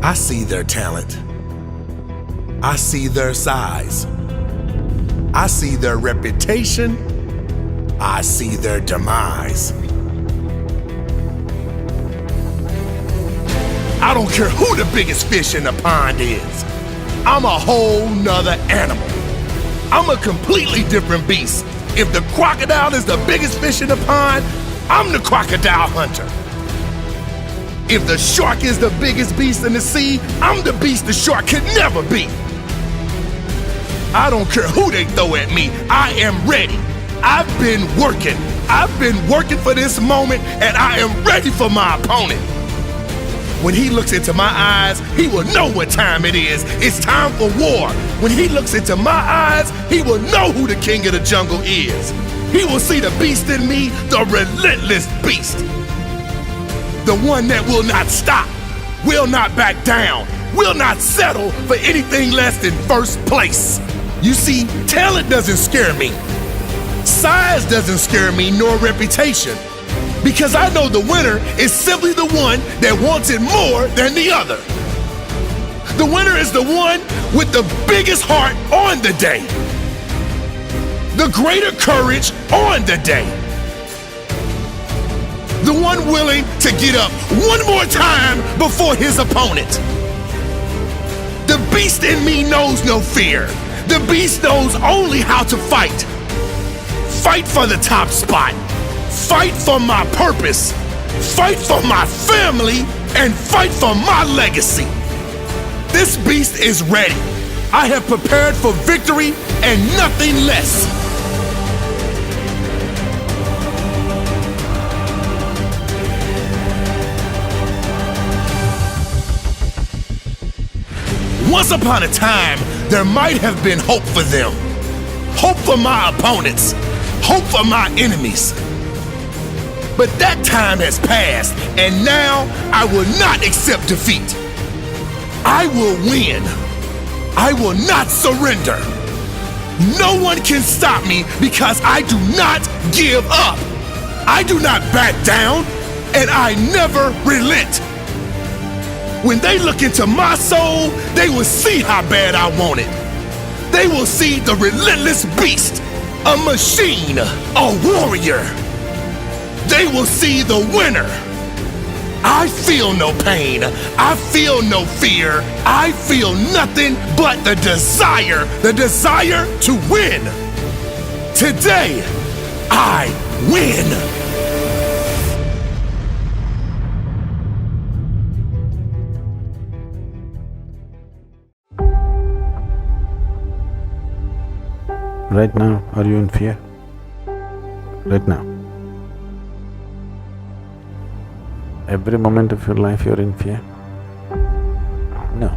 I see their talent. I see their size. I see their reputation. I see their demise. I don't care who the biggest fish in the pond is. I'm a whole nother animal. I'm a completely different beast. If the crocodile is the biggest fish in the pond, I'm the crocodile hunter. If the shark is the biggest beast in the sea, I'm the beast the shark could never be. I don't care who they throw at me, I am ready. I've been working. I've been working for this moment, and I am ready for my opponent. When he looks into my eyes, he will know what time it is. It's time for war. When he looks into my eyes, he will know who the king of the jungle is. He will see the beast in me, the relentless beast. The one that will not stop, will not back down, will not settle for anything less than first place. You see, talent doesn't scare me. Size doesn't scare me, nor reputation. Because I know the winner is simply the one that wants it more than the other. The winner is the one with the biggest heart on the day. The greater courage on the day. The one willing to get up one more time before his opponent. The beast in me knows no fear. The beast knows only how to fight. Fight for the top spot. Fight for my purpose. Fight for my family, and fight for my legacy. This beast is ready. I have prepared for victory and nothing less. Once upon a time, there might have been hope for them. Hope for my opponents. Hope for my enemies. But that time has passed, and now I will not accept defeat. I will win. I will not surrender. No one can stop me because I do not give up. I do not back down, and I never relent. When they look into my soul, they will see how bad I want it. They will see the relentless beast, a machine, a warrior. They will see the winner. I feel no pain. I feel no fear. I feel nothing but the desire to win. Today, I win. Right now, are you in fear? Right now. Every moment of your life you're in fear? No.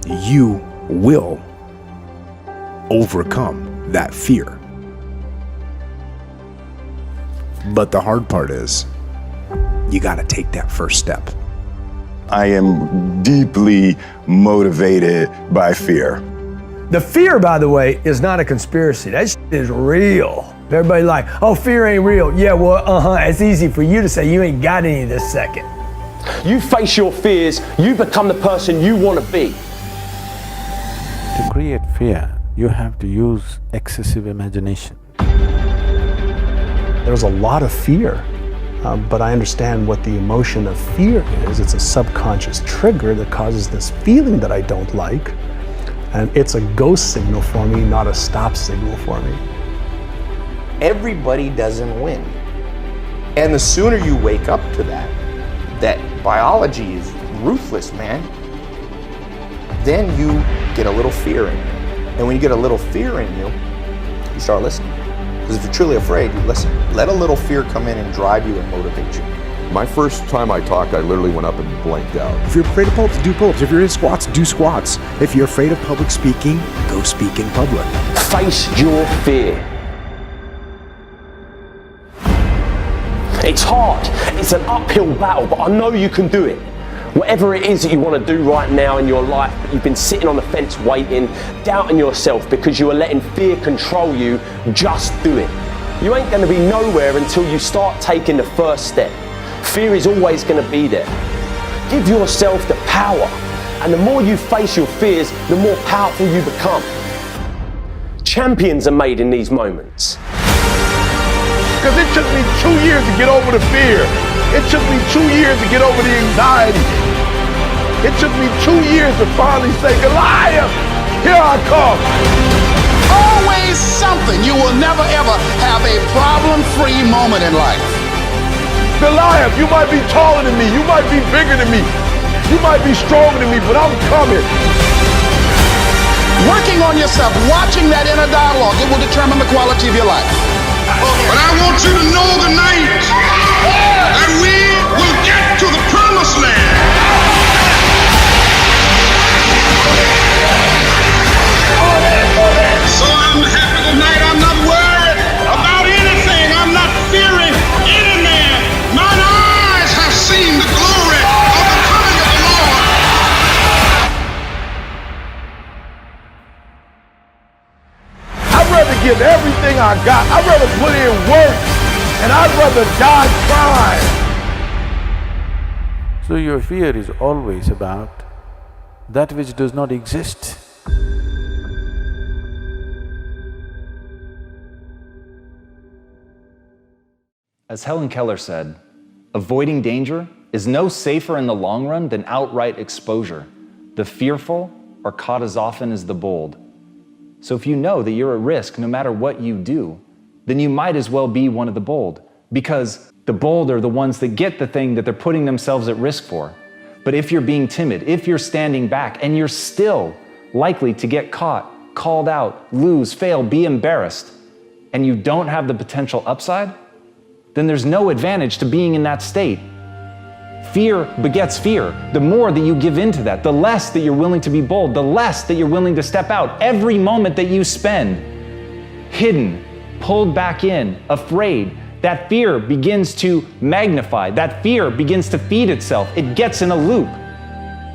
You will overcome that fear. But the hard part is, you gotta take that first step. I am deeply motivated by fear. The fear, by the way, is not a conspiracy. That shit is real. Everybody like, oh, fear ain't real. Yeah, well, it's easy for you to say. You ain't got any this second. You face your fears, you become the person you want to be. To create fear, you have to use excessive imagination. There's a lot of fear, but I understand what the emotion of fear is. It's a subconscious trigger that causes this feeling that I don't like. And it's a go signal for me, not a stop signal for me. Everybody doesn't win. And the sooner you wake up to that biology is ruthless, man, then you get a little fear in you. And when you get a little fear in you, you start listening. Because if you're truly afraid, you listen. Let a little fear come in and drive you and motivate you. My first time I talked, I literally went up and blanked out. If you're afraid of pull-ups, do pull-ups. If you're in squats, do squats. If you're afraid of public speaking, go speak in public. Face your fear. It's hard, it's an uphill battle, but I know you can do it. Whatever it is that you want to do right now in your life, but you've been sitting on the fence waiting, doubting yourself because you are letting fear control you, just do it. You ain't going to be nowhere until you start taking the first step. Fear is always going to be there. Give yourself the power. And the more you face your fears, the more powerful you become. Champions are made in these moments. Because it took me 2 years to get over the fear. It took me 2 years to get over the anxiety. It took me 2 years to finally say, Goliath, here I come. Always something. You will never ever have a problem-free moment in life. Goliath, you might be taller than me. You might be bigger than me. You might be stronger than me, but I'm coming. Working on yourself, watching that inner dialogue, it will determine the quality of your life. But I want you to know tonight that we will get to the promised land. So I'm happy tonight. I'm not worried about anything. I'm not fearing any man. Mine eyes have seen the glory of the coming of the Lord. I'd rather give everything I got. I'd rather put in work, and I'd rather die trying. So your fear is always about that which does not exist. As Helen Keller said, avoiding danger is no safer in the long run than outright exposure. The fearful are caught as often as the bold. So if you know that you're at risk no matter what you do, then you might as well be one of the bold, because the bold are the ones that get the thing that they're putting themselves at risk for. But if you're being timid, if you're standing back, and you're still likely to get caught, called out, lose, fail, be embarrassed, and you don't have the potential upside, then there's no advantage to being in that state. Fear begets fear. The more that you give into that, the less that you're willing to be bold, the less that you're willing to step out. Every moment that you spend hidden, pulled back in, afraid, that fear begins to magnify. That fear begins to feed itself. It gets in a loop.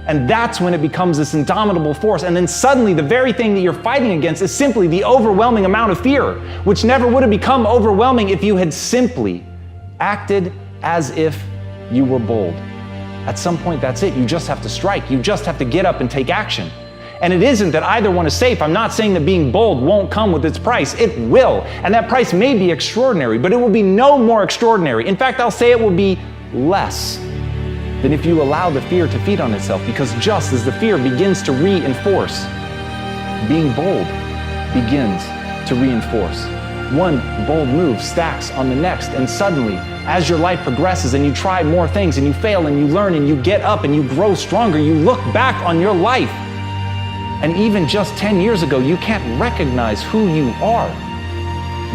And that's when it becomes this indomitable force. And then suddenly the very thing that you're fighting against is simply the overwhelming amount of fear, which never would have become overwhelming if you had simply acted as if you were bold. At some point, that's it. You just have to strike. You just have to get up and take action. And it isn't that either one is safe. I'm not saying that being bold won't come with its price. It will. And that price may be extraordinary, but it will be no more extraordinary. In fact, I'll say it will be less than if you allow the fear to feed on itself, because just as the fear begins to reinforce, being bold begins to reinforce. One bold move stacks on the next, and suddenly, as your life progresses and you try more things and you fail and you learn and you get up and you grow stronger, you look back on your life. And even just 10 years ago, you can't recognize who you are.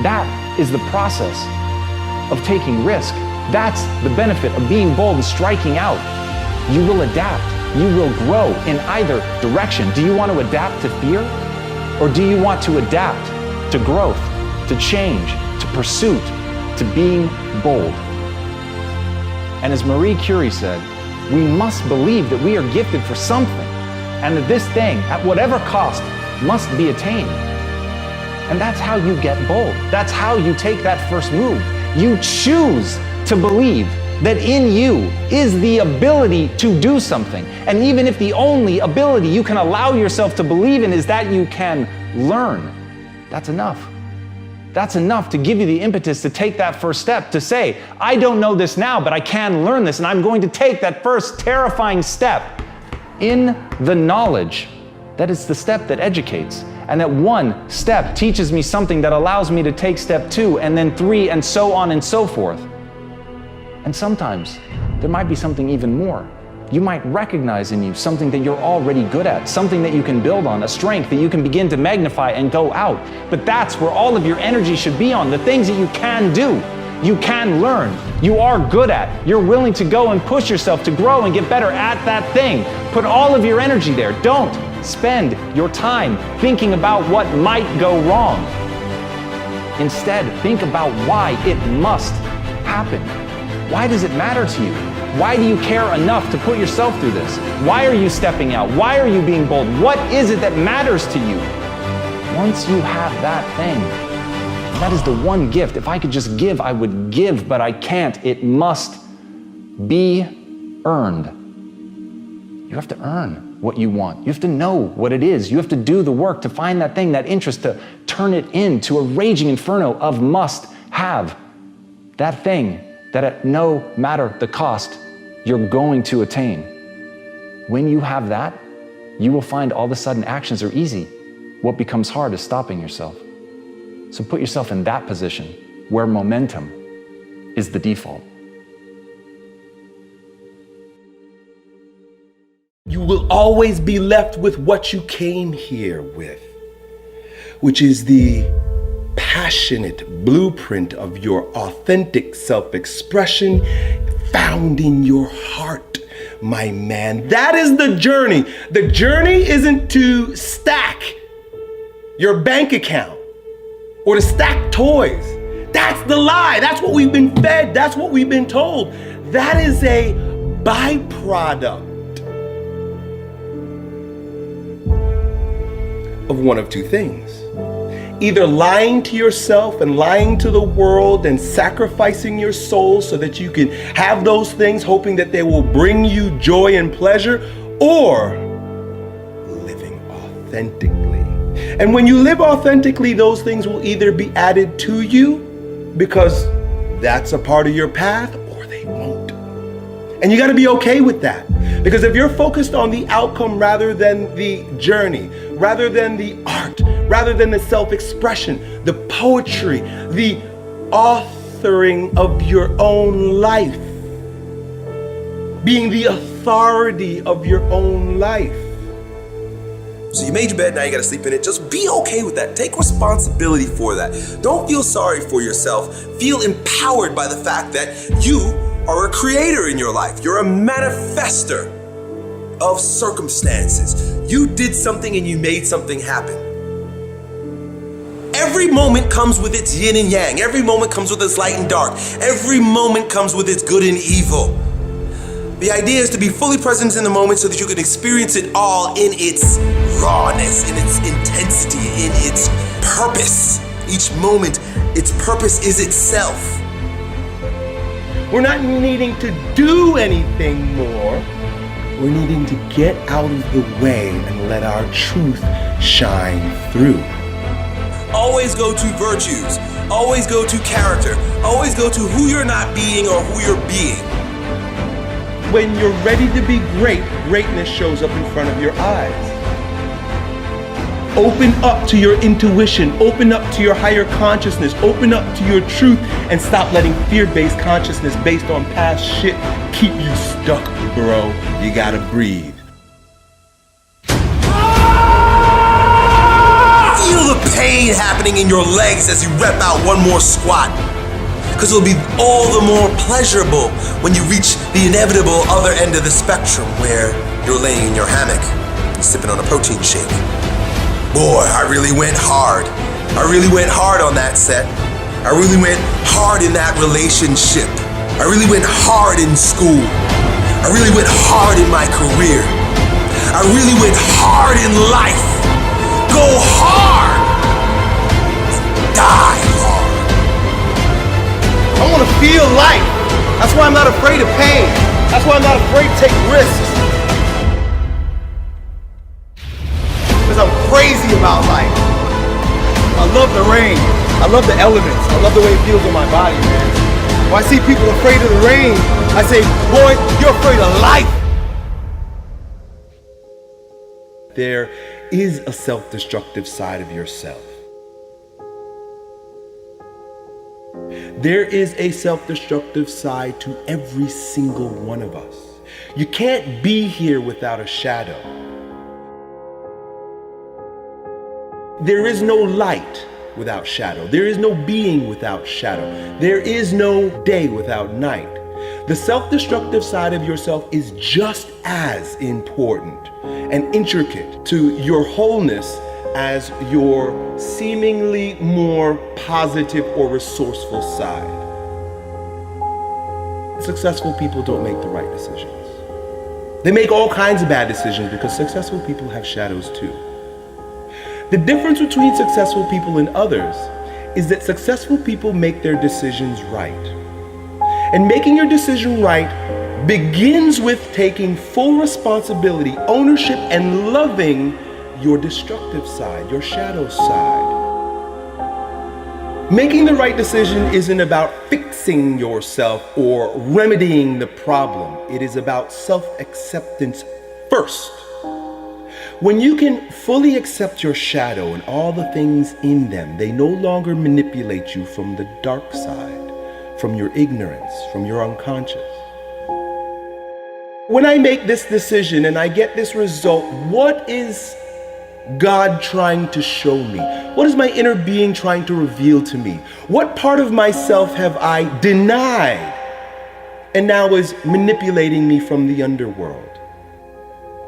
That is the process of taking risk. That's the benefit of being bold and striking out. You will adapt. You will grow in either direction. Do you want to adapt to fear? Or do you want to adapt to growth, to change, to pursuit, to being bold? And as Marie Curie said, we must believe that we are gifted for something, and that this thing, at whatever cost, must be attained. And that's how you get bold. That's how you take that first move. You choose to believe that in you is the ability to do something. And even if the only ability you can allow yourself to believe in is that you can learn, that's enough. That's enough to give you the impetus to take that first step, to say, I don't know this now, but I can learn this, and I'm going to take that first terrifying step in the knowledge that it's the step that educates. And that one step teaches me something that allows me to take step 2, and then 3, and so on and so forth. And sometimes there might be something even more. You might recognize in you something that you're already good at, something that you can build on, a strength that you can begin to magnify and go out. But that's where all of your energy should be on, the things that you can do, you can learn, you are good at. You're willing to go and push yourself to grow and get better at that thing. Put all of your energy there. Don't spend your time thinking about what might go wrong. Instead, think about why it must happen. Why does it matter to you? Why do you care enough to put yourself through this? Why are you stepping out? Why are you being bold? What is it that matters to you? Once you have that thing, that is the one gift. If I could just give, I would give, but I can't. It must be earned. You have to earn what you want. You have to know what it is. You have to do the work to find that thing, that interest, to turn it into a raging inferno of must have. That thing that at no matter the cost, you're going to attain. When you have that, you will find all of a sudden actions are easy. What becomes hard is stopping yourself. So put yourself in that position where momentum is the default. You will always be left with what you came here with, which is the passionate blueprint of your authentic self-expression found in your heart, my man. That is the journey. The journey isn't to stack your bank account or to stack toys. That's the lie. That's what we've been fed. That's what we've been told. That is a byproduct of one of two things. Either lying to yourself and lying to the world and sacrificing your soul so that you can have those things, hoping that they will bring you joy and pleasure, or living authentically. And when you live authentically, those things will either be added to you because that's a part of your path, or they won't. And you got to be okay with that. Because if you're focused on the outcome rather than the journey, rather than the art, rather than the self-expression, the poetry, the authoring of your own life, being the authority of your own life. So you made your bed, now you gotta sleep in it. Just be okay with that. Take responsibility for that. Don't feel sorry for yourself. Feel empowered by the fact that you are a creator in your life. You're a manifester of circumstances. You did something and you made something happen. Every moment comes with its yin and yang. Every moment comes with its light and dark. Every moment comes with its good and evil. The idea is to be fully present in the moment so that you can experience it all in its rawness, in its intensity, in its purpose. Each moment, its purpose is itself. We're not needing to do anything more. We're needing to get out of the way and let our truth shine through. Always go to virtues. Always go to character. Always go to who you're not being or who you're being. When you're ready to be great, greatness shows up in front of your eyes. Open up to your intuition, open up to your higher consciousness, open up to your truth, and stop letting fear-based consciousness based on past shit keep you stuck, bro. You gotta breathe. Feel the pain happening in your legs as you rep out one more squat. Because it'll be all the more pleasurable when you reach the inevitable other end of the spectrum where you're laying in your hammock and sipping on a protein shake. Boy, I really went hard. I really went hard on that set. I really went hard in that relationship. I really went hard in school. I really went hard in my career. I really went hard in life. Go hard and die hard. I want to feel life. That's why I'm not afraid of pain. That's why I'm not afraid to take risks. Because I'm crazy about life. I love the rain. I love the elements. I love the way it feels on my body, man. When I see people afraid of the rain, I say, boy, you're afraid of life. There is a self-destructive side of yourself. There is a self-destructive side to every single one of us. You can't be here without a shadow. There is no light without shadow. There is no being without shadow. There is no day without night. The self-destructive side of yourself is just as important and intricate to your wholeness as your seemingly more positive or resourceful side. Successful people don't make the right decisions. They make all kinds of bad decisions because successful people have shadows too. The difference between successful people and others is that successful people make their decisions right. And making your decision right begins with taking full responsibility, ownership, and loving your destructive side, your shadow side. Making the right decision isn't about fixing yourself or remedying the problem. It is about self-acceptance first. When you can fully accept your shadow and all the things in them, they no longer manipulate you from the dark side, from your ignorance, from your unconscious. When I make this decision and I get this result, what is God trying to show me? What is my inner being trying to reveal to me? What part of myself have I denied and now is manipulating me from the underworld?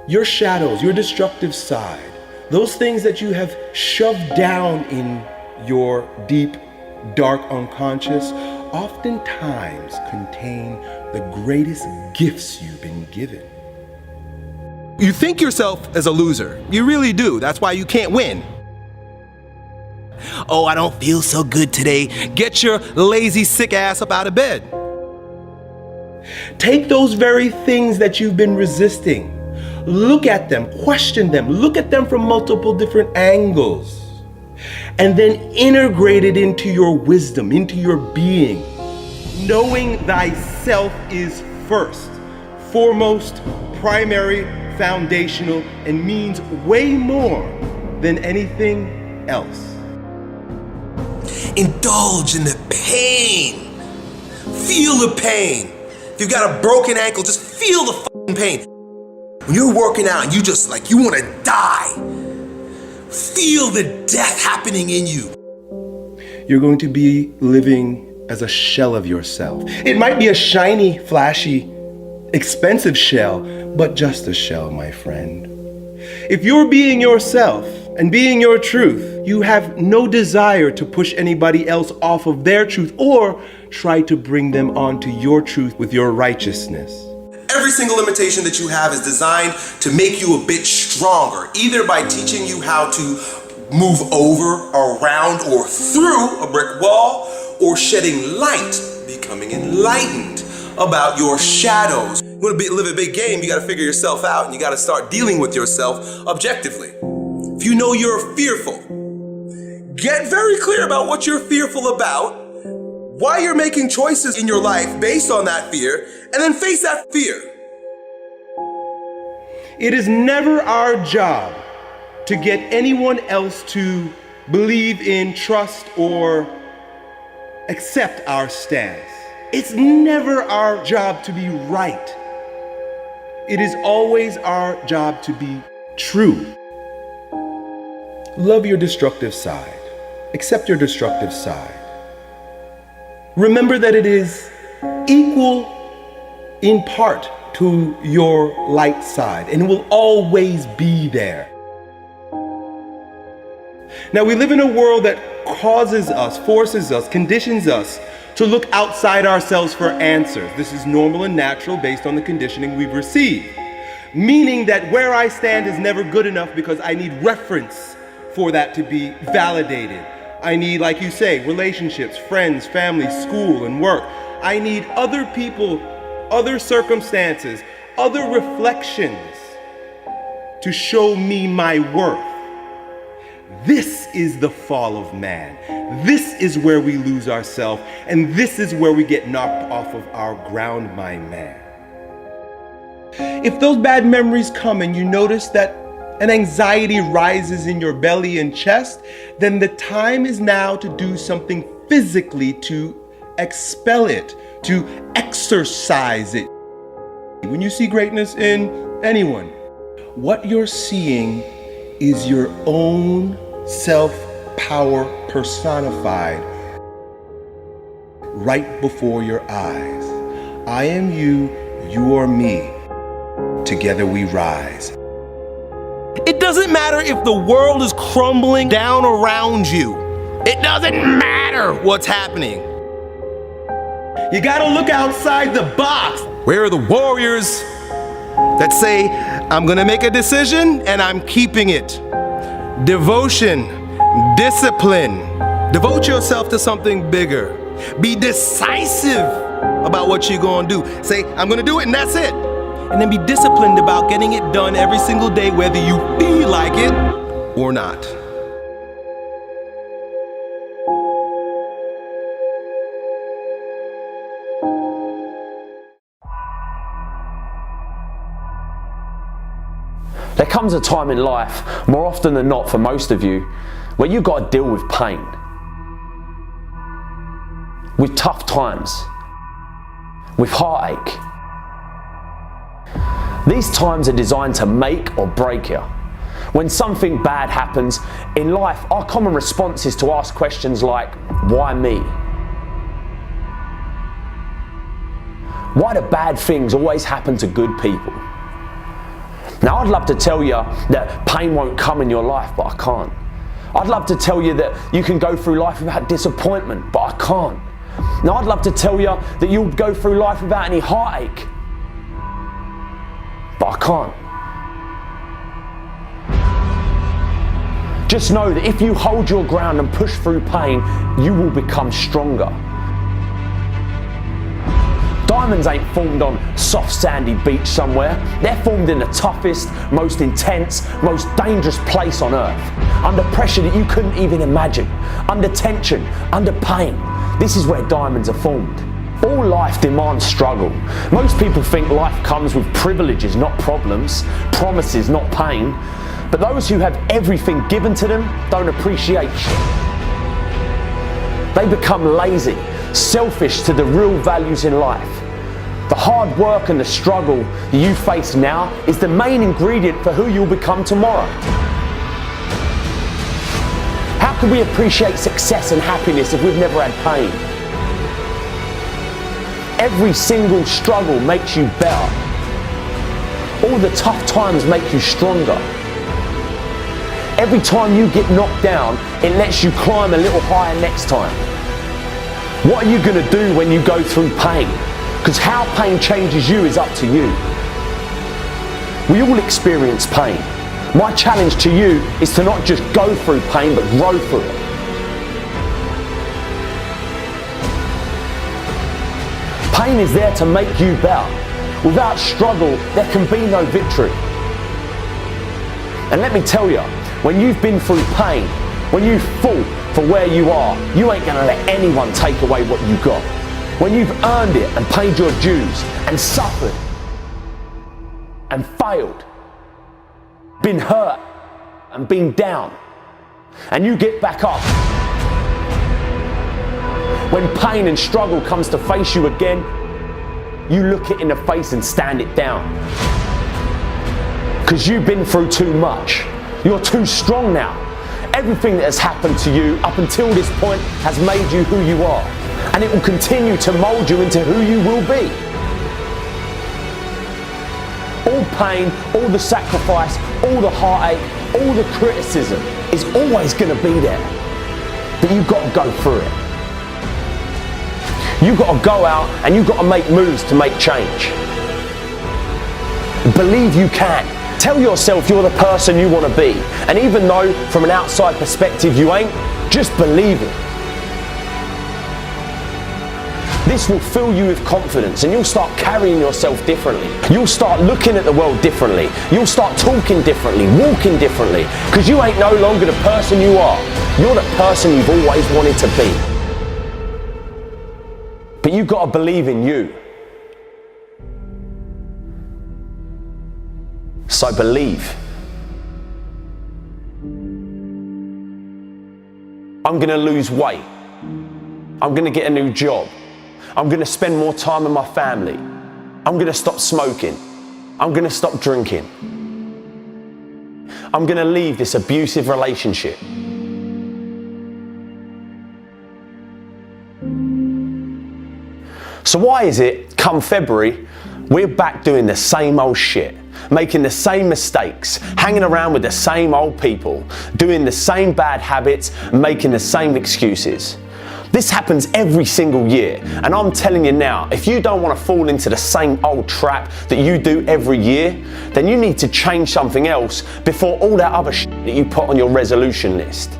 Your shadows, your destructive side, those things that you have shoved down in your deep, dark unconscious, oftentimes contain the greatest gifts you've been given. You think yourself as a loser. You really do. That's why you can't win. Oh, I don't feel so good today. Get your lazy, sick ass up out of bed. Take those very things that you've been resisting. Look at them, question them, look at them from multiple different angles, and then integrate it into your wisdom, into your being. Knowing thyself is first, foremost, primary, foundational, and means way more than anything else. Indulge in the pain. Feel the pain. If you've got a broken ankle, just feel the fucking pain. When you're working out and you want to die, feel the death happening in you. You're going to be living as a shell of yourself. It might be a shiny, flashy, expensive shell, but just a shell, my friend. If you're being yourself and being your truth, you have no desire to push anybody else off of their truth or try to bring them onto your truth with your righteousness. Every single limitation that you have is designed to make you a bit stronger, either by teaching you how to move over, around, or through a brick wall, or shedding light, becoming enlightened about your shadows. You want to live a big game, you got to figure yourself out, and you got to start dealing with yourself objectively. If you know you're fearful, get very clear about what you're fearful about, why you're making choices in your life based on that fear, and then face that fear. It is never our job to get anyone else to believe in, trust, or accept our stance. It's never our job to be right. It is always our job to be true. Love your destructive side. Accept your destructive side. Remember that it is equal in part to your light side, and it will always be there. Now, we live in a world that causes us, forces us, conditions us to look outside ourselves for answers. This is normal and natural based on the conditioning we've received. Meaning that where I stand is never good enough because I need reference for that to be validated. I need, like you say, relationships, friends, family, school, and work. I need other people, other circumstances, other reflections to show me my worth. This is the fall of man. This is where we lose ourselves, and this is where we get knocked off of our ground, my man. If those bad memories come and you notice that an anxiety rises in your belly and chest, then the time is now to do something physically to expel it, to exercise it. When you see greatness in anyone, what you're seeing is your own self-power personified right before your eyes. I am you, you are me. Together we rise. It doesn't matter if the world is crumbling down around you. It doesn't matter what's happening. You gotta look outside the box. Where are the warriors that say, I'm gonna make a decision and I'm keeping it? Devotion, discipline. Devote yourself to something bigger. Be decisive about what you're gonna do. Say, I'm gonna do it, and that's it. And then be disciplined about getting it done every single day, whether you feel like it or not. There comes a time in life, more often than not for most of you, where you've got to deal with pain, with tough times, with heartache. These times are designed to make or break you. When something bad happens in life, our common response is to ask questions like, why me? Why do bad things always happen to good people? Now, I'd love to tell you that pain won't come in your life, but I can't. I'd love to tell you that you can go through life without disappointment, but I can't. Now, I'd love to tell you that you'll go through life without any heartache, but I can't. Just know that if you hold your ground and push through pain, you will become stronger. Diamonds ain't formed on soft sandy beach somewhere. They're formed in the toughest, most intense, most dangerous place on earth. Under pressure that you couldn't even imagine. Under tension, under pain. This is where diamonds are formed. All life demands struggle. Most people think life comes with privileges, not problems, promises, not pain. But those who have everything given to them don't appreciate shit. They become lazy, selfish to the real values in life. The hard work and the struggle you face now is the main ingredient for who you'll become tomorrow. How can we appreciate success and happiness if we've never had pain? Every single struggle makes you better. All the tough times make you stronger. Every time you get knocked down, it lets you climb a little higher next time. What are you going to do when you go through pain? Because how pain changes you is up to you. We all experience pain. My challenge to you is to not just go through pain, but grow through it. Pain is there to make you better. Without struggle, there can be no victory. And let me tell you, when you've been through pain, when you've fought for where you are, you ain't gonna let anyone take away what you got. When you've earned it and paid your dues and suffered and failed, been hurt and been down, and you get back up. When pain and struggle comes to face you again, you look it in the face and stand it down. Because you've been through too much. You're too strong now. Everything that has happened to you up until this point has made you who you are. And it will continue to mold you into who you will be. All pain, all the sacrifice, all the heartache, all the criticism is always going to be there. But you've got to go through it. You've got to go out and you've got to make moves to make change. Believe you can. Tell yourself you're the person you want to be. And even though from an outside perspective you ain't, just believe it. This will fill you with confidence and you'll start carrying yourself differently. You'll start looking at the world differently. You'll start talking differently, walking differently, because you ain't no longer the person you are. You're the person you've always wanted to be. But you've got to believe in you. So believe. I'm going to lose weight. I'm going to get a new job. I'm going to spend more time with my family. I'm going to stop smoking. I'm going to stop drinking. I'm going to leave this abusive relationship. So why is it, come February, we're back doing the same old shit, making the same mistakes, hanging around with the same old people, doing the same bad habits, making the same excuses? This happens every single year, and I'm telling you now, if you don't want to fall into the same old trap that you do every year, then you need to change something else before all that other shit that you put on your resolution list.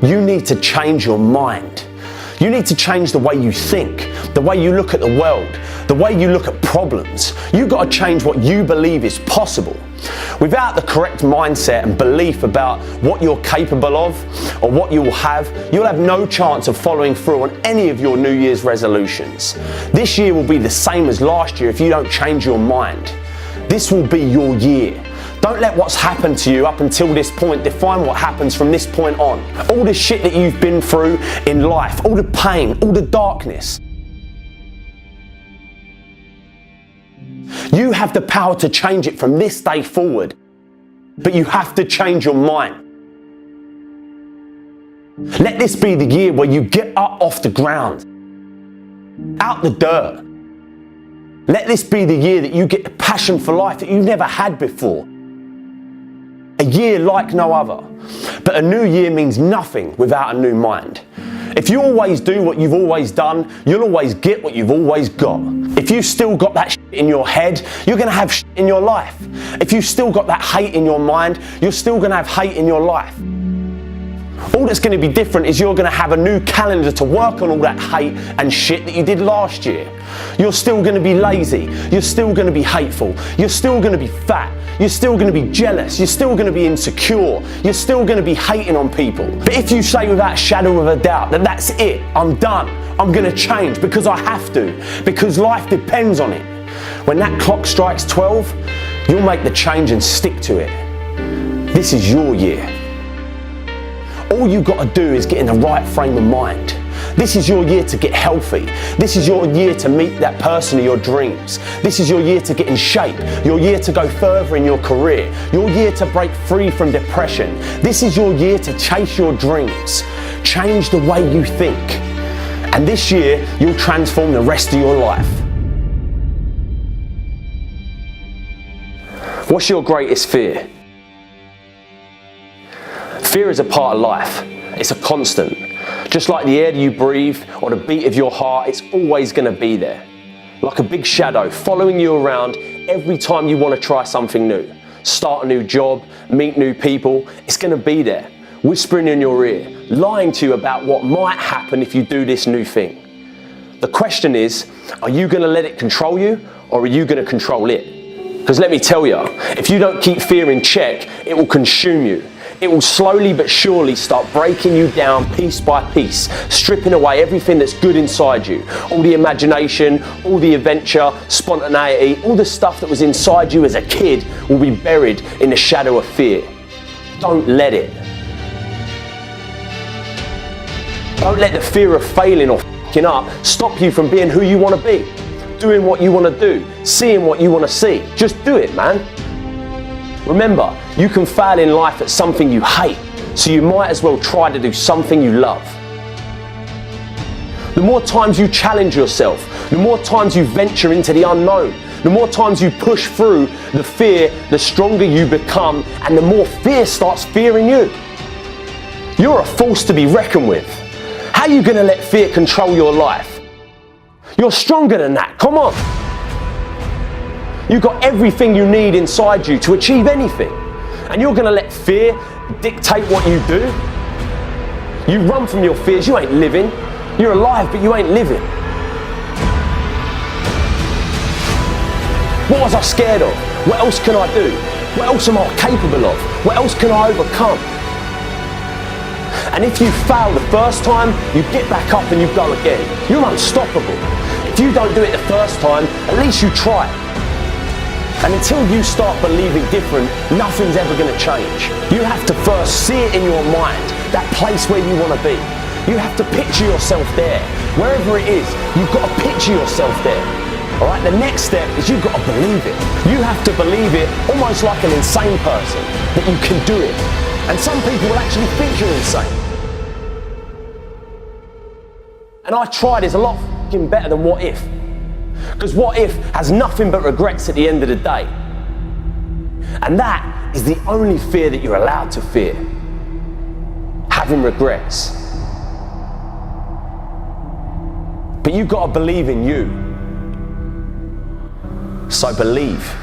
You need to change your mind. You need to change the way you think, the way you look at the world, the way you look at problems. You've got to change what you believe is possible. Without the correct mindset and belief about what you're capable of or what you'll have no chance of following through on any of your New Year's resolutions. This year will be the same as last year if you don't change your mind. This will be your year. Don't let what's happened to you up until this point define what happens from this point on. All the shit that you've been through in life, all the pain, all the darkness. You have the power to change it from this day forward, but you have to change your mind. Let this be the year where you get up off the ground, out the dirt. Let this be the year that you get the passion for life that you've never had before. A year like no other. But a new year means nothing without a new mind. If you always do what you've always done, you'll always get what you've always got. If you've still got that shit in your head, you're gonna have shit in your life. If you've still got that hate in your mind, you're still gonna have hate in your life. All that's going to be different is you're going to have a new calendar to work on all that hate and shit that you did last year. You're still going to be lazy. You're still going to be hateful. You're still going to be fat. You're still going to be jealous. You're still going to be insecure. You're still going to be hating on people. But if you say without a shadow of a doubt that that's it, I'm done, I'm going to change because I have to, because life depends on it. When that clock strikes 12, you'll make the change and stick to it. This is your year. All you've got to do is get in the right frame of mind. This is your year to get healthy. This is your year to meet that person of your dreams. This is your year to get in shape. Your year to go further in your career. Your year to break free from depression. This is your year to chase your dreams. Change the way you think. And this year, you'll transform the rest of your life. What's your greatest fear? Fear is a part of life. It's a constant. Just like the air that you breathe or the beat of your heart, it's always going to be there. Like a big shadow following you around every time you want to try something new. Start a new job, meet new people, it's going to be there. Whispering in your ear, lying to you about what might happen if you do this new thing. The question is, are you going to let it control you or are you going to control it? Because let me tell you, if you don't keep fear in check, it will consume you. It will slowly but surely start breaking you down piece by piece, stripping away everything that's good inside you. All the imagination, all the adventure, spontaneity, all the stuff that was inside you as a kid will be buried in the shadow of fear. Don't let it. Don't let the fear of failing or f***ing up stop you from being who you want to be, doing what you want to do, seeing what you want to see. Just do it, man. Remember, you can fail in life at something you hate, so you might as well try to do something you love. The more times you challenge yourself, the more times you venture into the unknown, the more times you push through the fear, the stronger you become, and the more fear starts fearing you. You're a force to be reckoned with. How are you going to let fear control your life? You're stronger than that, come on. You've got everything you need inside you to achieve anything. And you're going to let fear dictate what you do? You run from your fears, you ain't living. You're alive, but you ain't living. What was I scared of? What else can I do? What else am I capable of? What else can I overcome? And if you fail the first time, you get back up and you go again. You're unstoppable. If you don't do it the first time, at least you try it. And until you start believing different, nothing's ever going to change. You have to first see it in your mind, that place where you want to be. You have to picture yourself there. Wherever it is, you've got to picture yourself there. All right, the next step is you've got to believe it. You have to believe it almost like an insane person, that you can do it. And some people will actually think you're insane. And I tried is a lot f***ing better than what if. Because what if has nothing but regrets at the end of the day. And that is the only fear that you're allowed to fear. Having regrets. But you've got to believe in you. So believe.